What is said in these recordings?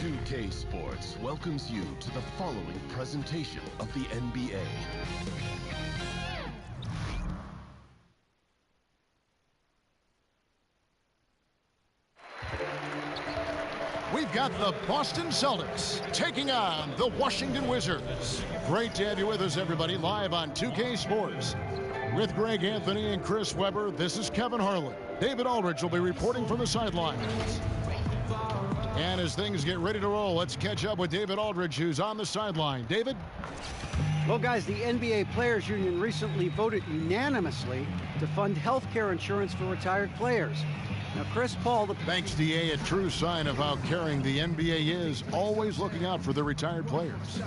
2K Sports welcomes you to the following presentation of the NBA. We've got the Boston Celtics taking on the Washington Wizards. Great to have you with us, everybody, live on 2K Sports. With Greg Anthony and Chris Webber, this is Kevin Harlan. David Aldridge will be reporting from the sidelines. And as things get ready to roll, let's catch up with David Aldridge, who's on the sideline. David? Well, guys, the NBA Players Union recently voted unanimously to fund health care insurance for retired players. Now, Chris Paul... Thanks, DA, a true sign of how caring the NBA is, always looking out for the retired players.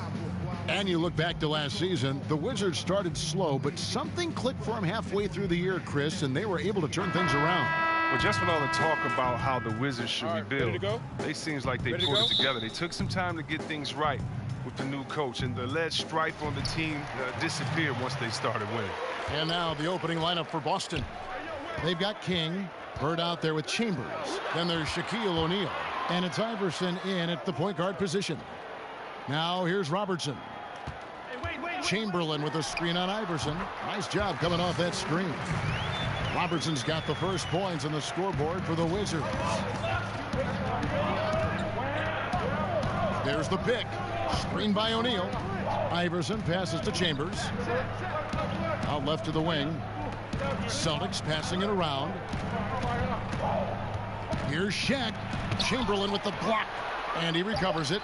And you look back to last season, the Wizards started slow, but something clicked for them halfway through the year, Chris, and they were able to turn things around. Well, just with all the talk about how the Wizards should rebuild, they seems like they pulled it together. They took some time to get things right with the new coach, and the alleged strife on the team disappeared once they started winning. And now the opening lineup for Boston. They've got King, Bird out there with Chambers. Then there's Shaquille O'Neal, and it's Iverson in at the point guard position. Now here's Robertson. Chamberlain with a screen on Iverson. Nice job coming off that screen. Robertson's got the first points on the scoreboard for the Wizards. There's the pick. Screen by O'Neal. Iverson passes to Chambers. Out left to the wing. Celtics passing it around. Here's Shaq. Chamberlain with the block. And he recovers it.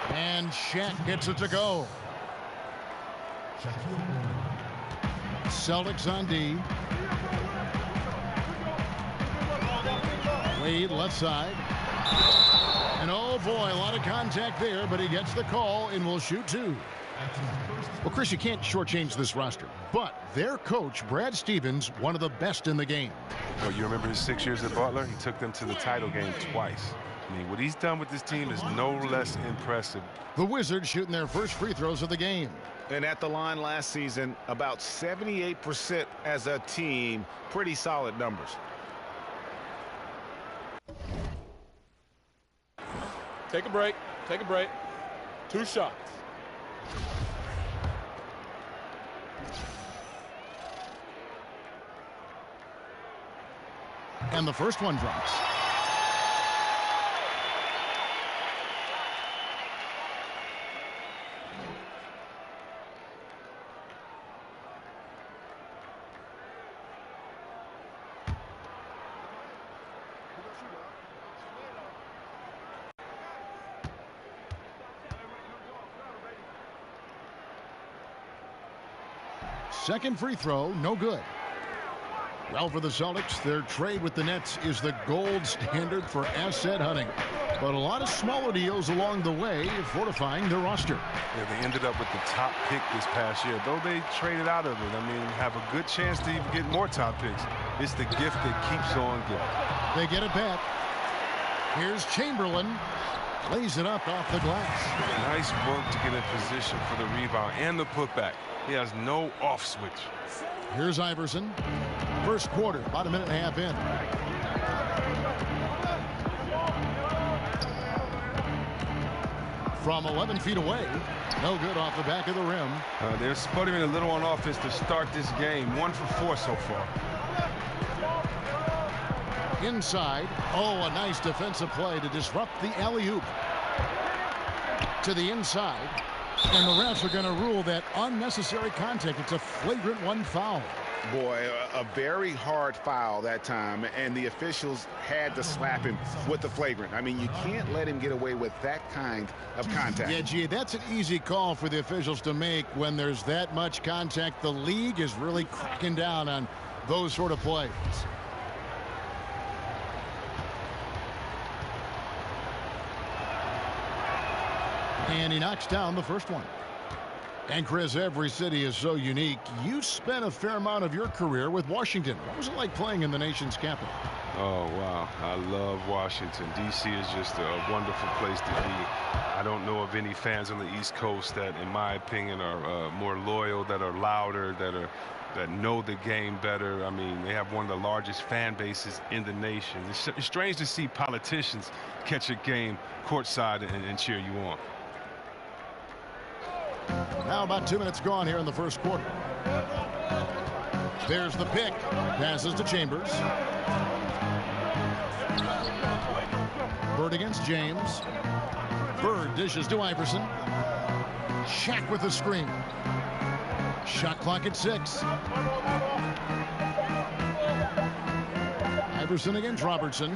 And Shaq gets it to go. Celtics on D. Wade left side. And oh boy, a lot of contact there, but he gets the call and will shoot two. Well, Chris, you can't shortchange this roster, but their coach, Brad Stevens, one of the best in the game. Well, you remember his 6 years at Butler? He took them to the title game twice. I mean, what he's done with this team is no less impressive. The Wizards shooting their first free throws of the game. And at the line last season, about 78% as a team. Pretty solid numbers. Take a break. Take a break. 2 shots. And the first one drops. Second free throw, no good. Well, for the Celtics, their trade with the Nets is the gold standard for asset hunting. But a lot of smaller deals along the way, fortifying their roster. Yeah, they ended up with the top pick this past year. Though they traded out of it, I mean, have a good chance to even get more top picks. It's the gift that keeps on giving. They get it back. Here's Chamberlain. Lays it up off the glass. Nice work to get in position for the rebound and the putback. He has no off switch. Here's Iverson. First quarter, about a minute and a half in. From 11 feet away. No good off the back of the rim. They're sputtering a little on offense to start this game. 1 for 4 so far. Inside. Oh, a nice defensive play to disrupt the alley-oop. To the inside. And the refs are going to rule that unnecessary contact. It's a flagrant 1 foul. Boy, a very hard foul that time, and the officials had to slap him with the flagrant. I mean, you can't let him get away with that kind of contact. Yeah, gee, that's an easy call for the officials to make when there's that much contact. The league is really cracking down on those sort of plays. And he knocks down the first one. And Chris, every city is so unique. You spent a fair amount of your career with Washington. What was it like playing in the nation's capital? Oh, wow. I love Washington. D.C. is just a wonderful place to be. I don't know of any fans on the East Coast that, in my opinion, are more loyal, that are louder, that that know the game better. I mean, they have one of the largest fan bases in the nation. It's strange to see politicians catch a game courtside and cheer you on. Now about 2 minutes gone here in the first quarter. There's the pick. Passes to Chambers. Bird against James. Bird dishes to Iverson. Shaq with the screen. Shot clock at 6. Iverson against Robertson.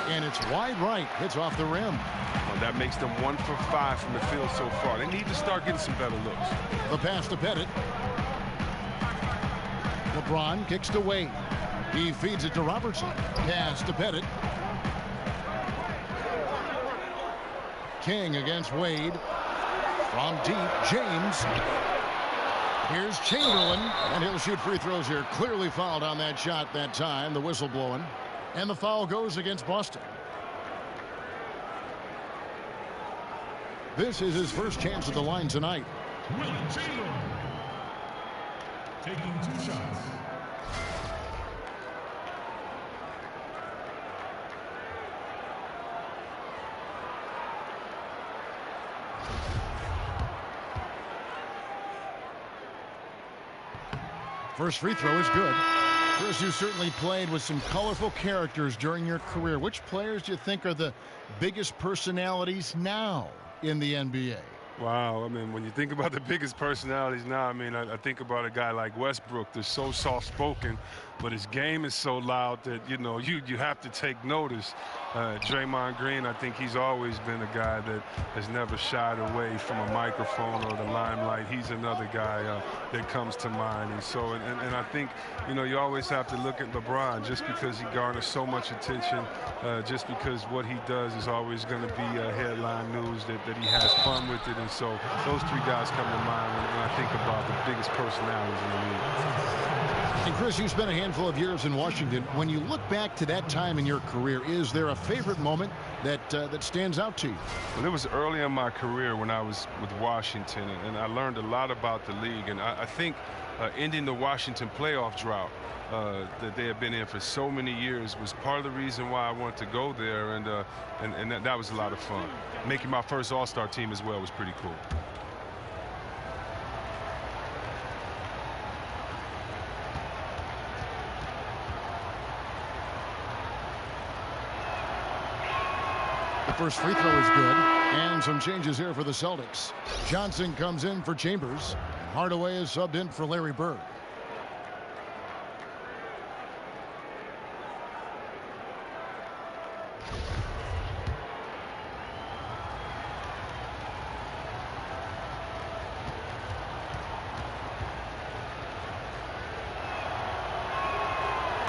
And it's wide right. Hits off the rim. Well, that makes them 1 for 5 from the field so far. They need to start getting some better looks. The pass to Pettit. LeBron kicks to Wade. He feeds it to Robertson. Pass to Pettit. King against Wade. From deep, James. Here's Chamberlain, and he'll shoot free throws here. Clearly fouled on that shot that time, the whistle blowing. And the foul goes against Boston. This is his first chance at the line tonight. Will Chamberlain taking 2 shots. First free throw is good. Chris, you certainly played with some colorful characters during your career. Which players do you think are the biggest personalities now in the NBA? Wow, I mean, when you think about the biggest personalities now, I mean, I think about a guy like Westbrook that's so soft-spoken, but his game is so loud that, you know, you have to take notice. Draymond Green, I think he's always been a guy that has never shied away from a microphone or the limelight. He's another guy that comes to mind. And so, and I think, you know, you always have to look at LeBron just because he garners so much attention, just because what he does is always going to be headline news, that he has fun with it. And so those 3 guys come to mind when I think about the biggest personalities in the league. And Chris, you spent a handful of years in Washington. When you look back to that time in your career, is there a favorite moment that stands out to you? Well, it was early in my career when I was with Washington, and I learned a lot about the league. And I think ending the Washington playoff drought that they had been in for so many years was part of the reason why I wanted to go there, and that was a lot of fun. Making my first All-Star team as well was pretty cool. The first free throw is good, and some changes here for the Celtics. Johnson comes in for Chambers. Hardaway is subbed in for Larry Bird.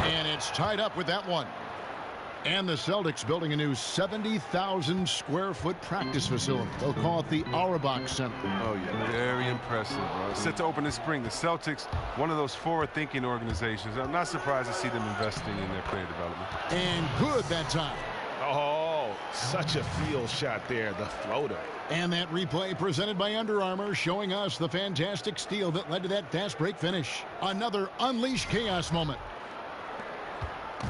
And it's tied up with that one. And the Celtics building a new 70,000 square foot practice facility. They'll call it the Auerbach Center. Oh, yeah, very impressive. Set to open this spring. The Celtics, one of those forward-thinking organizations. I'm not surprised to see them investing in their player development. And good that time. Oh, such a field shot there, the floater. And that replay presented by Under Armour, showing us the fantastic steal that led to that fast break finish. Another unleashed chaos moment.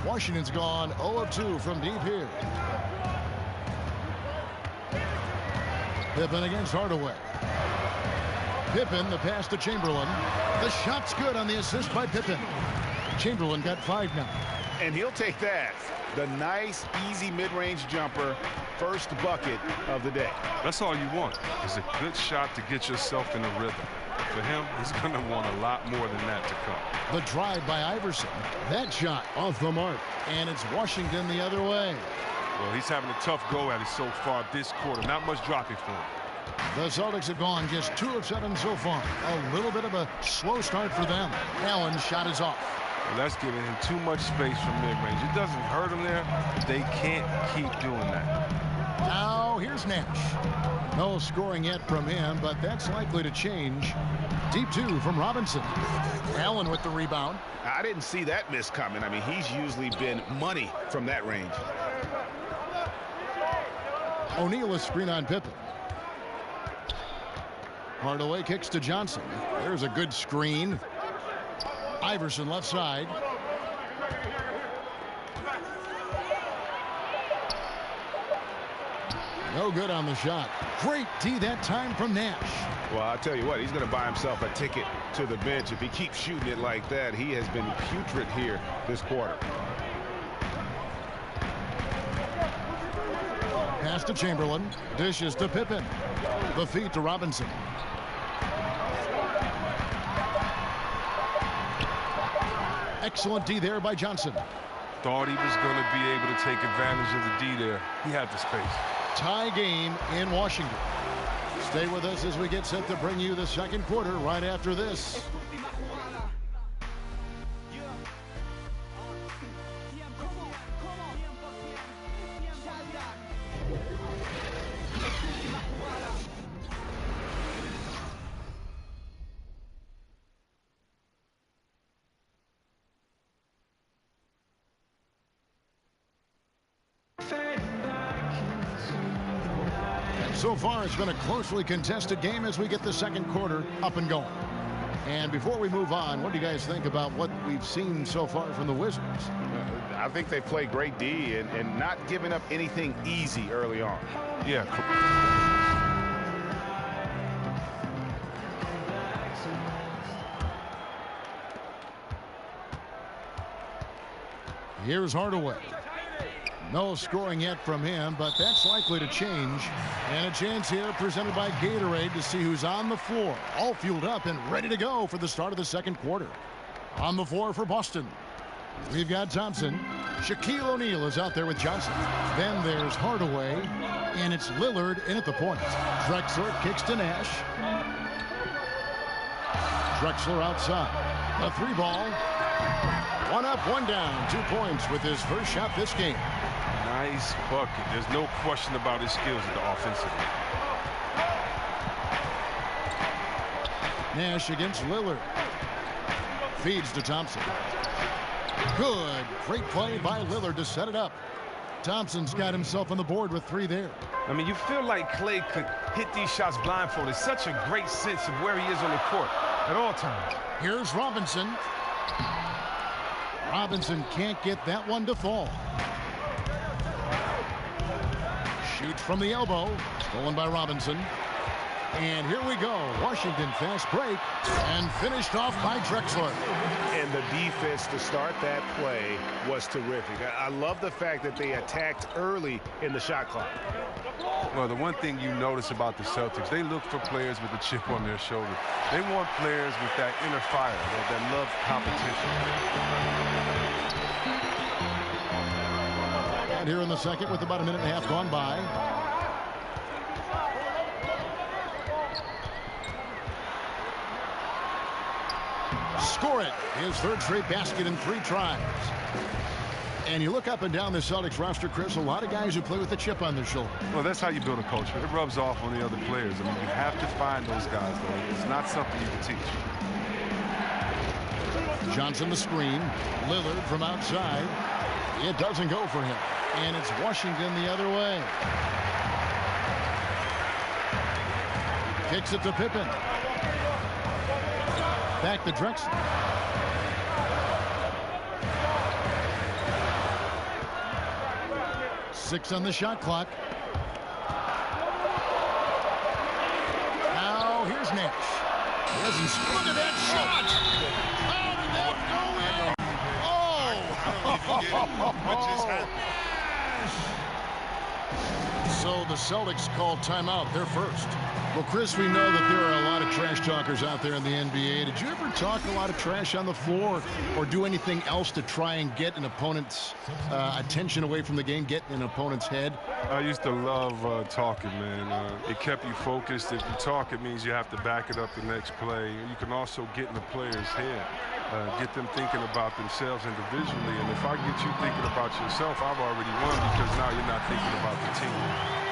Washington's gone 0 of 2 from deep here. Pippen against Hardaway. Pippen, the pass to Chamberlain. The shot's good on the assist by Pippen. Chamberlain got 5 now. And he'll take that. The nice, easy mid-range jumper. First bucket of the day. That's all you want, is a good shot to get yourself in a rhythm. For him, he's going to want a lot more than that to come. The drive by Iverson. That shot off the mark. And it's Washington the other way. Well, he's having a tough go at it so far this quarter. Not much dropping for him. The Celtics have gone just 2 of 7 so far. A little bit of a slow start for them. Allen's shot is off. Well, that's giving him too much space from mid-range. It doesn't hurt him there, but they can't keep doing that. Now here's Nash. No scoring yet from him, but that's likely to change. Deep 2 from Robinson. Allen with the rebound. I didn't see that miss coming. I mean, he's usually been money from that range. O'Neal a screen on Pippen. Hardaway kicks to Johnson. There's a good screen. Iverson left side. No good on the shot. Great D that time from Nash. Well, I'll tell you what, he's going to buy himself a ticket to the bench. If he keeps shooting it like that, he has been putrid here this quarter. Pass to Chamberlain. Dishes to Pippen. The feed to Robinson. Excellent D there by Johnson. Thought he was going to be able to take advantage of the D there. He had the space. Tie game in Washington. Stay with us as we get set to bring you the second quarter right after this. So far, it's been a closely contested game as we get the second quarter up and going. And before we move on, what do you guys think about what we've seen so far from the Wizards? I think they play great D and not giving up anything easy early on. Yeah. Here's Hardaway. No scoring yet from him, but that's likely to change. And a chance here presented by Gatorade to see who's on the floor, all fueled up and ready to go for the start of the second quarter. On the floor for Boston, we've got Thompson. Shaquille O'Neal is out there with Johnson. Then there's Hardaway, and it's Lillard in at the point. Drexler kicks to Nash. Drexler outside. A three ball. One up, one down. 2 points with his first shot this game. Nice bucket. There's no question about his skills at the offensive end. Nash against Lillard. Feeds to Thompson. Good. Great play by Lillard to set it up. Thompson's got himself on the board with 3 there. I mean, you feel like Clay could hit these shots blindfolded. Such a great sense of where he is on the court at all times. Here's Robinson. Robinson can't get that one to fall. Shoots from the elbow. Stolen by Robinson. And here we go. Washington fast break. And finished off by Drexler. And the defense to start that play was terrific. I love the fact that they attacked early in the shot clock. Well, the one thing you notice about the Celtics, they look for players with a chip on their shoulder. They want players with that inner fire, that love competition. And here in the second with about a minute and a half gone by. Score it. His third straight basket in 3 tries. And you look up and down the Celtics roster, Chris, a lot of guys who play with a chip on their shoulder. Well, that's how you build a culture. It rubs off on the other players. I mean, you have to find those guys, though. It's not something you can teach. Johnson the screen. Lillard from outside. It doesn't go for him. And it's Washington the other way. Kicks it to Pippen. Back to Drexler. Six on the shot clock. Now here's Nash. Look at that shot. How did that go in? So the Celtics call timeout. They're first. Well, Chris, we know that there are a lot of trash talkers out there in the NBA. Did you ever talk a lot of trash on the floor or do anything else to try and get an opponent's attention away from the game, get in an opponent's head? I used to love talking, man. It kept you focused. If you talk, it means you have to back it up the next play. You can also get in the player's head, get them thinking about themselves individually. And if I get you thinking about yourself, I've already won because now you're not thinking about the team.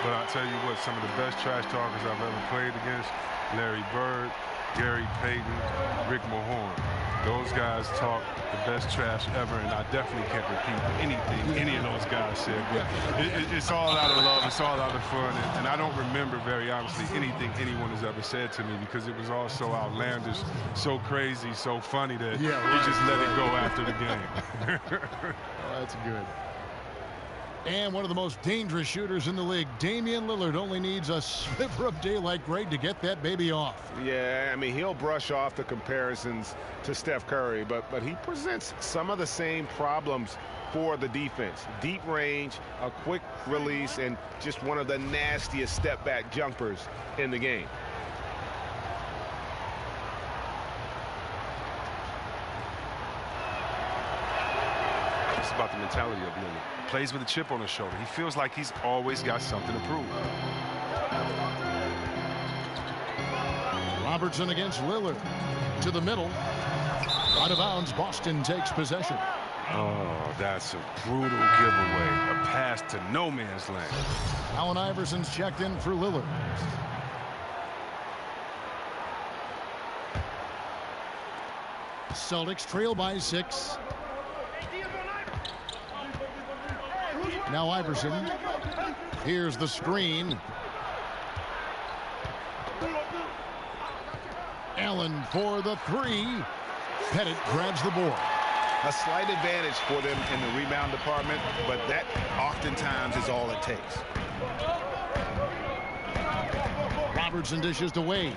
But I'll tell you what, some of the best trash talkers I've ever played against, Larry Bird, Gary Payton, Rick Mahorn. Those guys talk the best trash ever, and I definitely can't repeat anything any of those guys said. But it's all out of love. It's all out of fun. And I don't remember very honestly anything anyone has ever said to me because it was all so outlandish, so crazy, so funny that we just let it go after the game. Oh, that's good. And one of the most dangerous shooters in the league, Damian Lillard, only needs a sliver of daylight grade to get that baby off. Yeah, I mean, he'll brush off the comparisons to Steph Curry, but he presents some of the same problems for the defense. Deep range, a quick release, and just one of the nastiest step-back jumpers in the game. It's about the mentality of Lillard. Plays with a chip on his shoulder. He feels like he's always got something to prove. Robertson against Lillard. To the middle. Out of bounds, Boston takes possession. Oh, that's a brutal giveaway. A pass to no man's land. Allen Iverson's checked in for Lillard. Celtics trail by 6. Now Iverson. Here's the screen. Allen for the 3. Pettit grabs the board. A slight advantage for them in the rebound department, but that oftentimes is all it takes. Robertson dishes to Wade.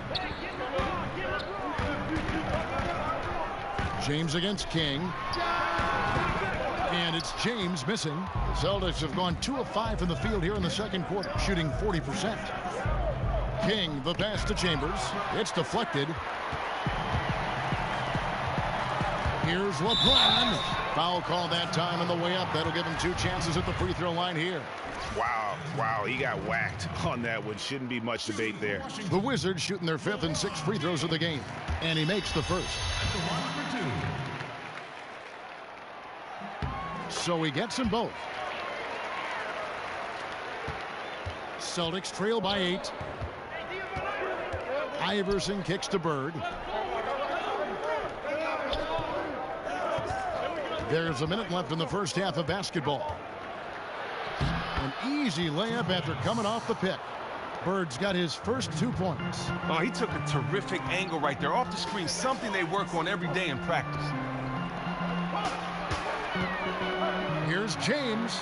James against King. And it's James missing. The Celtics have gone 2 of 5 from the field here in the second quarter, shooting 40%. King, the pass to Chambers. It's deflected. Here's LeBron. Foul call that time on the way up. That'll give him 2 chances at the free throw line here. Wow, he got whacked on that one. Shouldn't be much debate there. The Wizards shooting their 5th and 6th free throws of the game. And he makes the first. So he gets them both. Celtics trail by 8. Iverson kicks to Bird. There's a minute left in the first half of basketball. An easy layup after coming off the pick. Bird's got his first 2 points. Oh, he took a terrific angle right there off the screen, something they work on every day in practice. Here's James.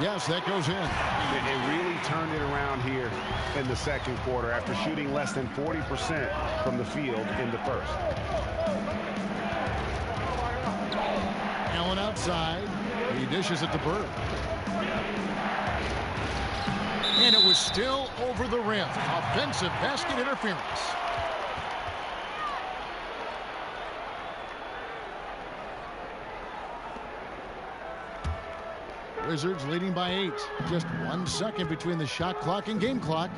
Yes, that goes in. It really turned it around here in the second quarter after shooting less than 40% from the field in the first. Allen outside. He dishes it to Bird. And it was still over the rim. Offensive basket interference. Wizards leading by 8. Just 1 second between the shot clock and game clock.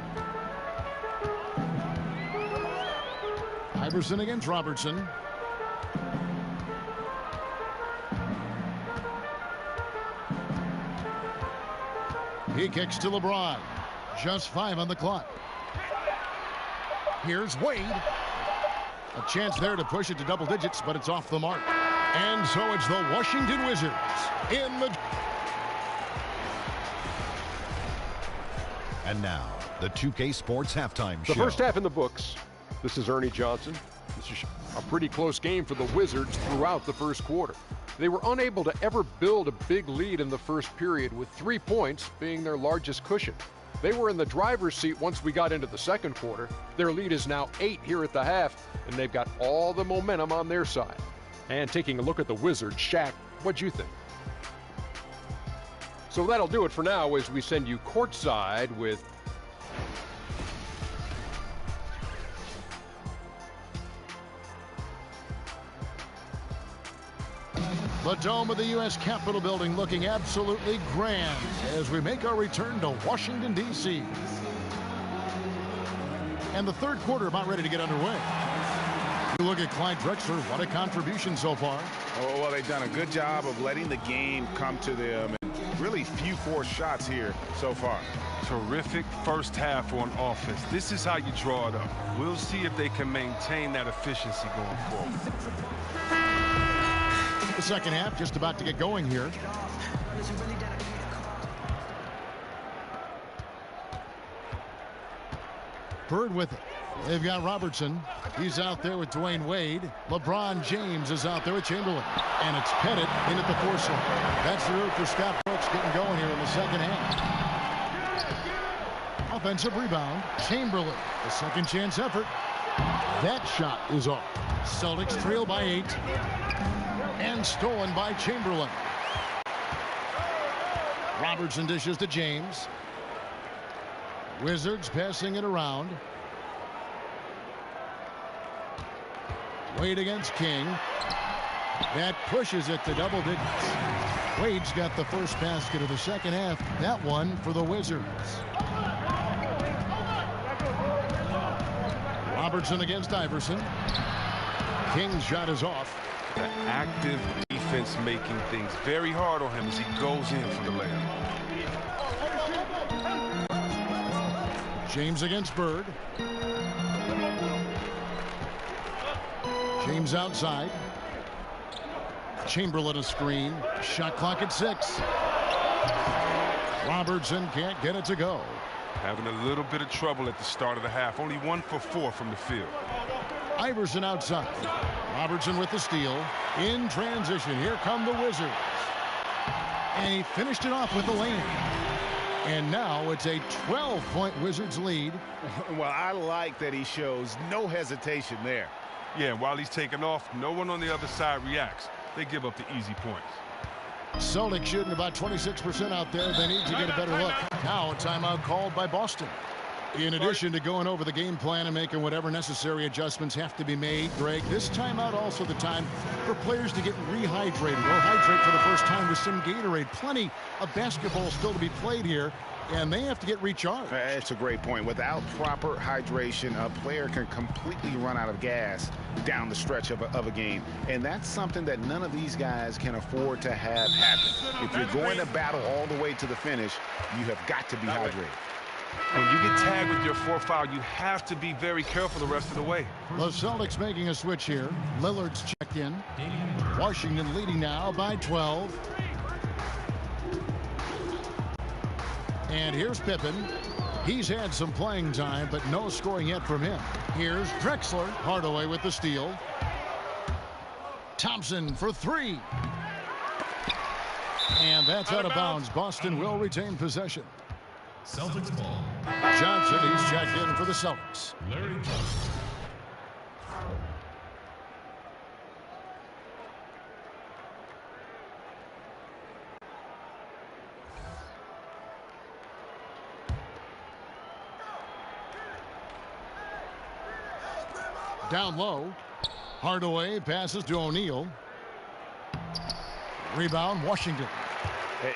Iverson against Robertson. He kicks to LeBron. Just 5 on the clock. Here's Wade. A chance there to push it to double digits, but it's off the mark. And so it's the Washington Wizards in the... And now, the 2K Sports Halftime Show. The first half in the books. This is Ernie Johnson. This is a pretty close game for the Wizards throughout the first quarter. They were unable to ever build a big lead in the first period, with 3 points being their largest cushion. They were in the driver's seat once we got into the second quarter. Their lead is now 8 here at the half, and they've got all the momentum on their side. And taking a look at the Wizards, Shaq, what'd you think? So that'll do it for now as we send you courtside with the dome of the U.S. Capitol building looking absolutely grand as we make our return to Washington, D.C. And the third quarter about ready to get underway. You look at Clyde Drexler, what a contribution so far. Oh, well, they've done a good job of letting the game come to them. really few forced shots here so far. Terrific first half on offense. This is how you draw it up. We'll see if they can maintain that efficiency going forward. The second half just about to get going here. Bird with it. They've got Robertson. He's out there with Dwayne Wade. LeBron James is out there with Chamberlain. And it's Pettit in at the forcing. That's the route for Scott Brooks getting going here in the second half. Offensive rebound. Chamberlain. A second chance effort. That shot is off. Celtics trail by 8. And stolen by Chamberlain. Robertson dishes to James. Wizards passing it around. Wade against King. That pushes it to double digits. Wade's got the first basket of the second half. That one for the Wizards. Robertson against Iverson. King's shot is off. The active defense making things very hard on him as he goes in for the layup. James against Bird. James outside. Chamberlain a screen. Shot clock at 6. Robertson can't get it to go. Having a little bit of trouble at the start of the half. Only 1 for 4 from the field. Iverson outside. Robertson with the steal. In transition. Here come the Wizards. And he finished it off with the lane. And now it's a 12-point Wizards lead. Well, I like that he shows no hesitation there. Yeah, while he's taking off, no one on the other side reacts. They give up the easy points. Celtics shooting about 26% out there. They need to get a better look. Now a timeout called by Boston. In addition to going over the game plan and making whatever necessary adjustments have to be made, Greg, this timeout also the time for players to get rehydrated or hydrate for the first time with some Gatorade. Plenty of basketball still to be played here, and they have to get recharged. That's a great point. Without proper hydration, a player can completely run out of gas down the stretch of a game. And that's something that none of these guys can afford to have happen. If you're going to battle all the way to the finish, you have got to be hydrated. When you get tagged with your 4th foul, you have to be very careful the rest of the way. The Celtics making a switch here. Lillard's checked in. Washington leading now by 12. And here's Pippen. He's had some playing time, but no scoring yet from him. Here's Drexler. Hardaway with the steal. Thompson for 3. And that's out of bounds. Boston will retain possession. Celtics ball. Johnson, he's checked in for the Celtics. Larry Johnson. Down low. Hardaway passes to O'Neal. Rebound, Washington.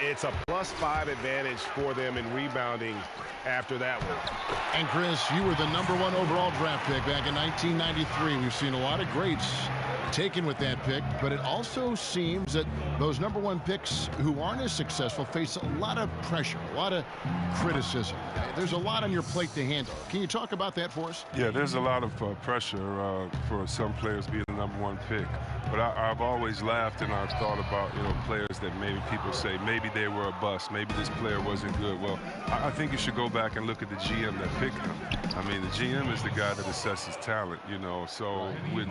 It's a +5 advantage for them in rebounding after that one. And Chris, you were the #1 overall draft pick back in 1993. We've seen a lot of greats taken with that pick, but it also seems that those #1 picks who aren't as successful face a lot of pressure, a lot of criticism. There's a lot on your plate to handle. Can you talk about that for us? Yeah, there's a lot of pressure for some players being the #1 pick. But I've always laughed and I've thought about, players that maybe people say maybe they were a bust, maybe this player wasn't good. Well, I think you should go back and look at the GM that picked him. I mean, the GM is the guy that assesses talent, So when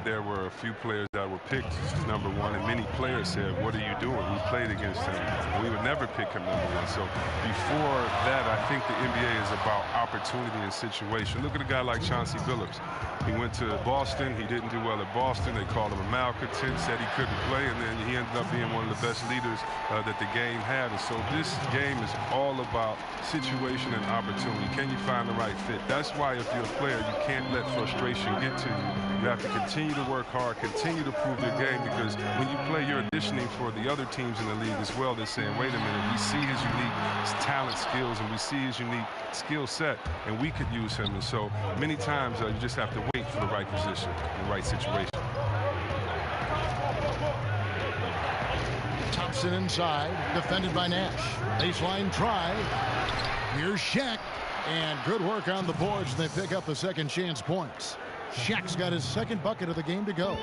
there were a few players that were picked #1, and many players said, "What are you doing?" We played against him. We would never pick him #1. So before that, I think the NBA is about opportunity and situation. Look at a guy like Chauncey Billups. He went to Boston. He didn't do well at Boston. They called him a malcontent, said he couldn't play, and then he ended up being one of the best leaders that the game had. And so this game is all about situation and opportunity. Can you find the right fit? That's why if you're a player, you can't let frustration get to you. You have to continue to work hard, continue to prove your game, because when you play, you're auditioning for the other teams in the league as well. They're saying, wait a minute, we see his unique talent, skills, and we see his unique skill set, and we could use him. And so many times you just have to wait for the right position, the right situation. Robertson inside, defended by Nash. Baseline try. Here's Shaq. And good work on the boards. They pick up the second chance points. Shaq's got his second bucket of the game to go.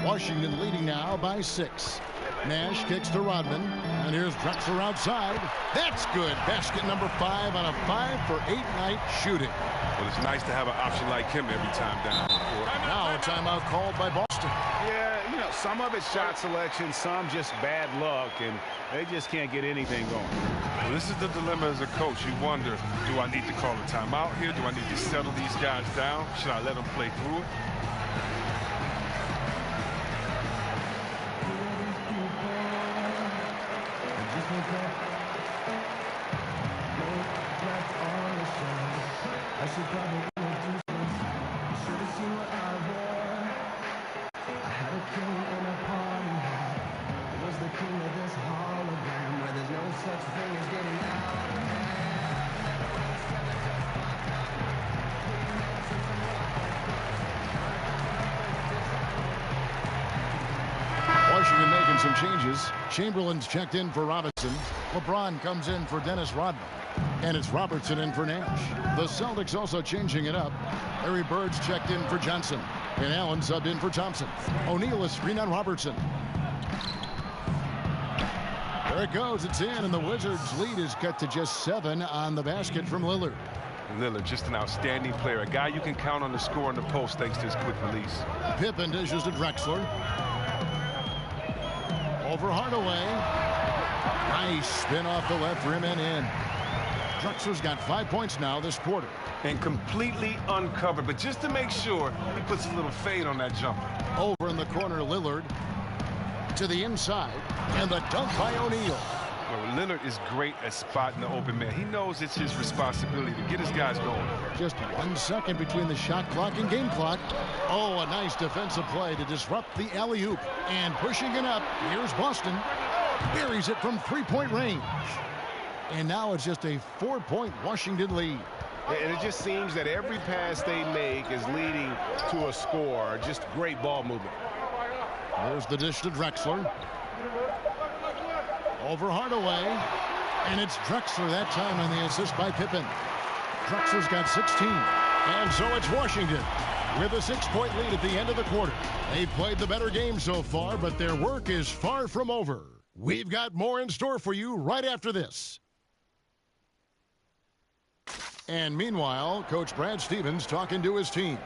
Washington leading now by 6. Nash kicks to Rodman. And here's Drexler outside. That's good. Basket number 5 on a 5-for-8 night shooting. Well, it's nice to have an option like him every time down the court. Now a timeout called by Boston. Yeah, you know, some of it's shot selection, some just bad luck, and they just can't get anything going. Well, this is the dilemma as a coach. You wonder, do I need to call a timeout here? Do I need to settle these guys down? Should I let them play through it? Washington making some changes. Chamberlain's checked in for Robinson. LeBron comes in for Dennis Rodman. And it's Robertson in for Nash. The Celtics also changing it up. Larry Bird's checked in for Johnson. And Allen subbed in for Thompson. O'Neal is screen on Robertson. There it goes. It's in, and the Wizards' lead is cut to just 7 on the basket from Lillard. Lillard, just an outstanding player. A guy you can count on to score in the post thanks to his quick release. Pippen dishes to Drexler. Over Hardaway. Nice spin off the left rim and in. Drexler's got 5 points now this quarter. And completely uncovered, but just to make sure, he puts a little fade on that jumper. Over in the corner, Lillard to the inside, and the dunk by O'Neal. Well, Lillard is great at spotting the open man. He knows it's his responsibility to get his guys going. Just 1 second between the shot clock and game clock. Oh, a nice defensive play to disrupt the alley-oop. And pushing it up, here's Boston. Buries it from 3-point range. And now it's just a 4-point Washington lead. And it just seems that every pass they make is leading to a score. Just great ball movement. There's the dish to Drexler. Over Hardaway. And it's Drexler that time on the assist by Pippen. Drexler's got 16. And so it's Washington with a 6-point lead at the end of the quarter. They've played the better game so far, but their work is far from over. We've got more in store for you right after this. And meanwhile, Coach Brad Stevens talking to his team.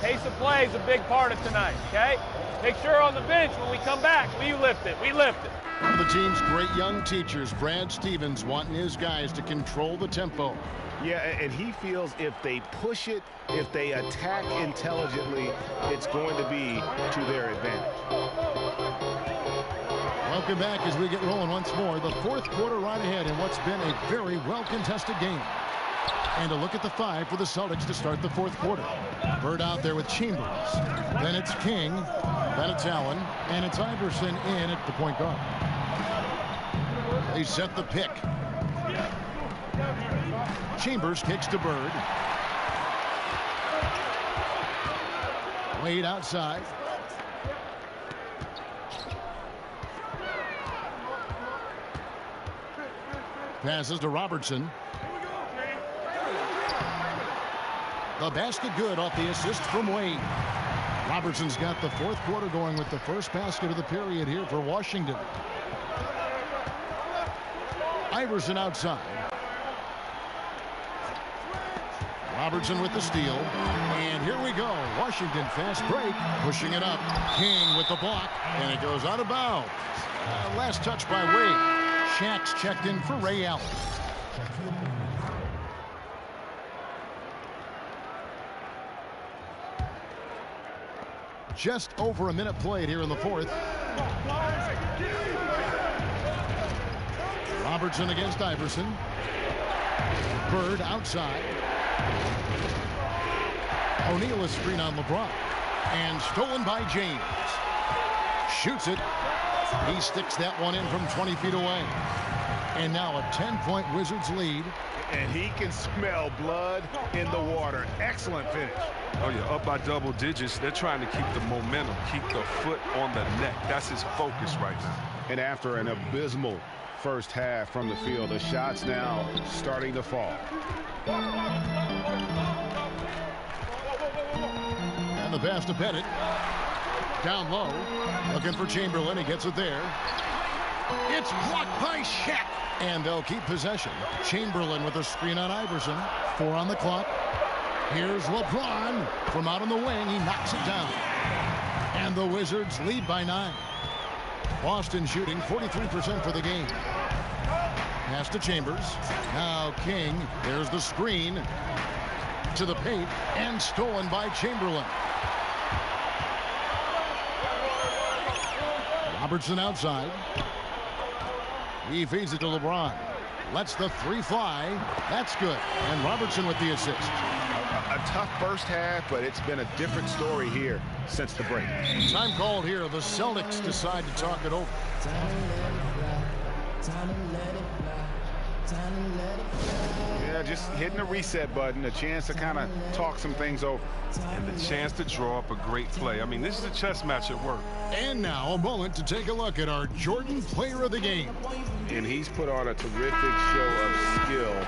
Pace of play is a big part of tonight, okay? Make sure on the bench when we come back, we lift it. We lift it. One of the team's great young teachers, Brad Stevens, wanting his guys to control the tempo. Yeah, and he feels if they push it, if they attack intelligently, it's going to be to their advantage. Welcome back as we get rolling once more. The fourth quarter right ahead in what's been a very well-contested game. And a look at the 5 for the Celtics to start the fourth quarter. Bird out there with Chambers. Then it's King. Then it's Allen. And it's Iverson in at the point guard. They set the pick. Chambers kicks to Bird. Wade outside. Passes to Robertson. The basket good off the assist from Wade. Robertson's got the fourth quarter going with the first basket of the period here for Washington. Iverson outside. Robertson with the steal. And here we go. Washington fast break. Pushing it up. King with the block. And it goes out of bounds. Last touch by Wade. Shaq's checked in for Ray Allen. Just over a minute played here in the fourth. Robertson against Iverson. Bird outside. O'Neal is screen on LeBron. And stolen by James. Shoots it. He sticks that one in from 20 feet away. And now a 10-point Wizards lead. And he can smell blood in the water. Excellent finish. Oh, yeah, up by double digits. They're trying to keep the momentum, keep the foot on the neck. That's his focus right now. And after an abysmal first half from the field, the shots now starting to fall. And the pass to Bennett. Down low. Looking for Chamberlain. He gets it there. It's blocked by Shaq. And they'll keep possession. Chamberlain with a screen on Iverson. 4 on the clock. Here's LeBron. From out on the wing, he knocks it down. And the Wizards lead by 9. Boston shooting 43% for the game. Pass to Chambers. Now King. There's the screen. To the paint. And stolen by Chamberlain. Robertson outside. He feeds it to LeBron. Lets the 3 fly. That's good. And Robertson with the assist. A tough first half, but it's been a different story here since the break. Time called here. The Celtics decide to talk it over. Yeah, just hitting the reset button, a chance to kind of talk some things over. And the chance to draw up a great play. I mean, this is a chess match at work. And now a moment to take a look at our Jordan Player of the Game. And he's put on a terrific show of skill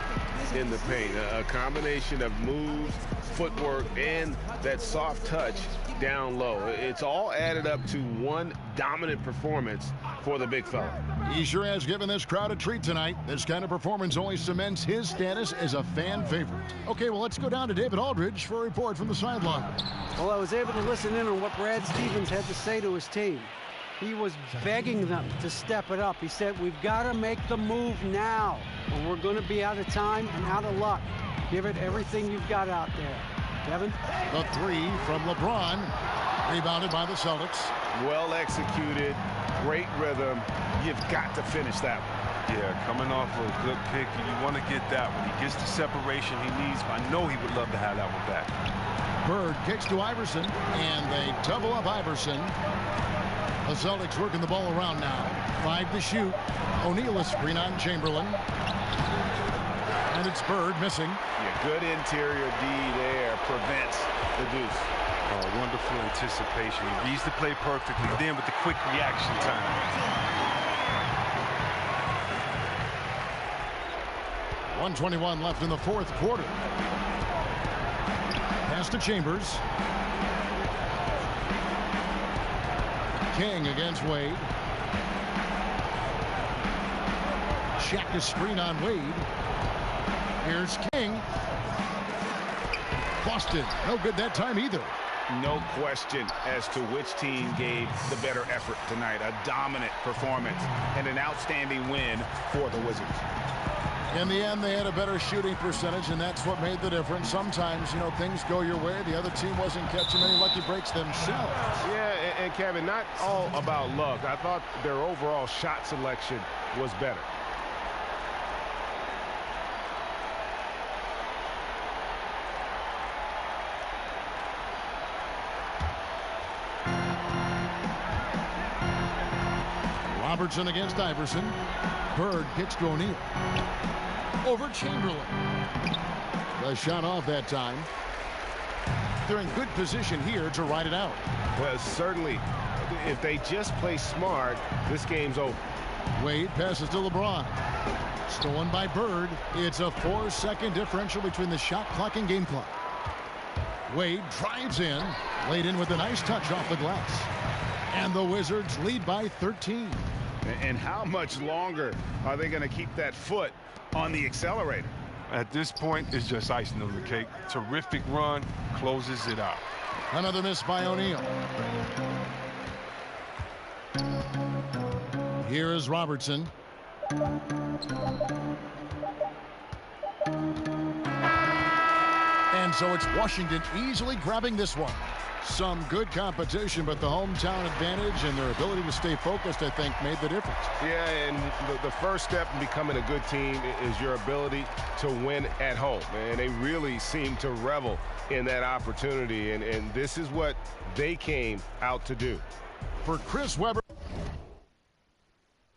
in the paint. A combination of moves, footwork, and that soft touch down low. It's all added up to one dominant performance for the big fella. He sure has given this crowd a treat tonight. This kind of performance only cements his status as a fan favorite. Okay, well, let's go down to David Aldridge for a report from the sideline. Well, I was able to listen in on what Brad Stevens had to say to his team. He was begging them to step it up. He said, we've got to make the move now, or we're going to be out of time and out of luck. Give it everything you've got out there. Kevin? The 3 from LeBron. Rebounded by the Celtics. Well executed. Great rhythm. You've got to finish that one. Yeah, coming off a good pick, you want to get that one. He gets the separation he needs. I know he would love to have that one back. Bird kicks to Iverson, and they double up Iverson. The Celtics working the ball around now. 5 to shoot. O'Neal is screen on Chamberlain. And it's Bird missing. Yeah, good interior D there. Prevents the deuce. Oh, wonderful anticipation. He reads the play perfectly. Then with the quick reaction time. 1:21 left in the 4th quarter. Pass to Chambers. King against Wade. Shaq is screen on Wade. Here's King. Boston, no good that time either. No question as to which team gave the better effort tonight. A dominant performance and an outstanding win for the Wizards. In the end, they had a better shooting percentage, and that's what made the difference. Sometimes, you know, things go your way. The other team wasn't catching many lucky breaks themselves. Yeah, and Kevin, not all about luck. I thought their overall shot selection was better. Robertson against Iverson. Bird kicks to O'Neal. Over Chamberlain. The shot off that time. They're in good position here to ride it out. Well, certainly, if they just play smart, this game's over. Wade passes to LeBron. Stolen by Bird. It's a 4-second differential between the shot clock and game clock. Wade drives in. Laid in with a nice touch off the glass. And the Wizards lead by 13. And how much longer are they going to keep that foot on the accelerator? At this point, it's just icing on the cake. Terrific run, closes it out. Another miss by O'Neal. Here is Robertson. And so it's Washington easily grabbing this one. Some good competition, but the hometown advantage and their ability to stay focused, I think, made the difference. Yeah, and the first step in becoming a good team is your ability to win at home. And they really seem to revel in that opportunity, and this is what they came out to do. For Chris Webber.